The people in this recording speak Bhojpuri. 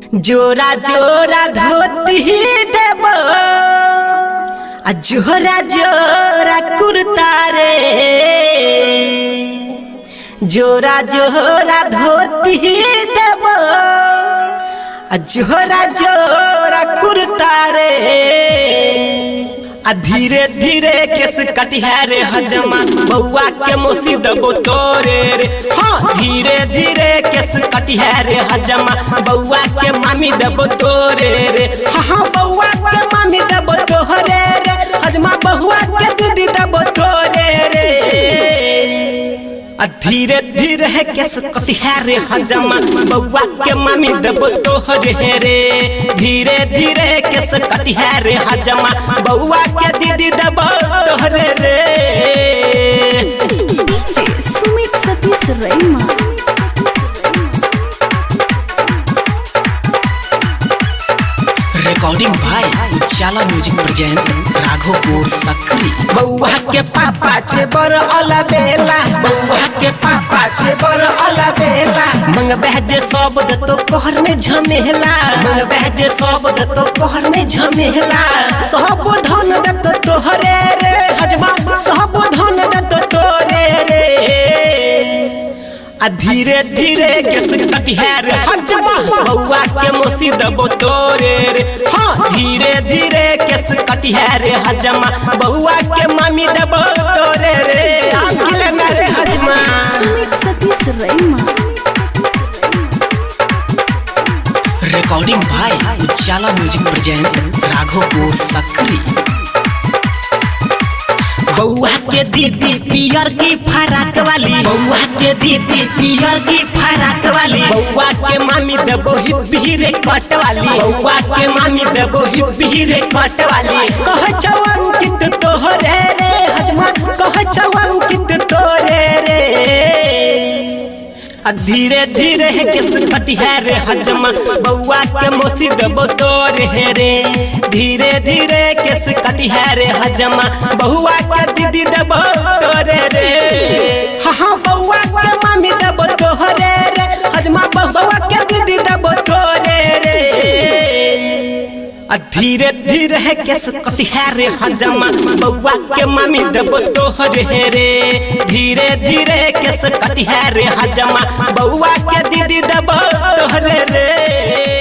जोरा जोरा धोती देबो आ जोरा जोरा कुर्ता रे। जोरा जोरा धोती देबो आ जोरा जोरा कुर्ता रे। आ धीरे धीरे केस कटिया रे हजमा बउआ के मौसी दबो तोरे रे। हाँ धीरे धीरे केस कटिया रे हजमा बउआ के मामी दबो तोरे रे। हाँ बउआ के मामी दबो तोरे रे। हजमा बउआ के दीदी दबो तोरे रे। धीरे धीरे केस कटिया रे हजमा बउआ के मामी दबो तोरे रे। धीरे धीरे केस कटिया रे हजमा बउआ के दीदी दबो तोरे रे। सुमित सतीश रईमा रिकॉर्डिंग भाई उजाला म्यूजिक प्रेजेंट राघोपुर सकरी। बउआ के पापा छे बर अला बेला। बउआ के पापा छे बर अला बेला। मंगबे जे सब दतो कहर में झमेला। मंगबे जे सब दतो कहर में झमेला। सब धन दतो तोहरे रे हजमा सब धन दतो तोरे रे। धीरे धीरे केस कटिया रे हजमा बउआ के मौसी दबो तोरे रे। हाँ धीरे धीरे केस कटिया रे हजमा बउआ के मामी दबो तोरे रे। आखिले मेरे हजमा सुमित सतीश रईमा रिकॉर्डिंग भाई उजाला म्यूजिक प्रेजेंट राघोपुर सकरी। बउआ के दीदी पियर की फराक वाली। बउआ के दीदी पियर की फराक वाली। बउआ के मामी दबो हिप्पी रे कट वाली। बउआ के मामी दबो हिप्पी रे कट वाली। कह छौ अंकित तोहरे रे हजमा कह छौ अंकित तोरे रे। धीरे धीरे केस कटिया रे हजमा बउआ के मौसी दबो तोरे रे। धीरे धीरे केस कटिया रे हजमा बउआ के दीदी दबो तोरे रे। हाँ बउआ के मामी दबो तोरे रे हजमा बउआ के दीदी दबो तोरे रे। धीरे धीरे केस कटिया रे हजमा बउआ के मामी दबो तोरे रे। धीरे धीरे केस कटिया रे हजमा बउआ के दीदी दबो तोरे रे।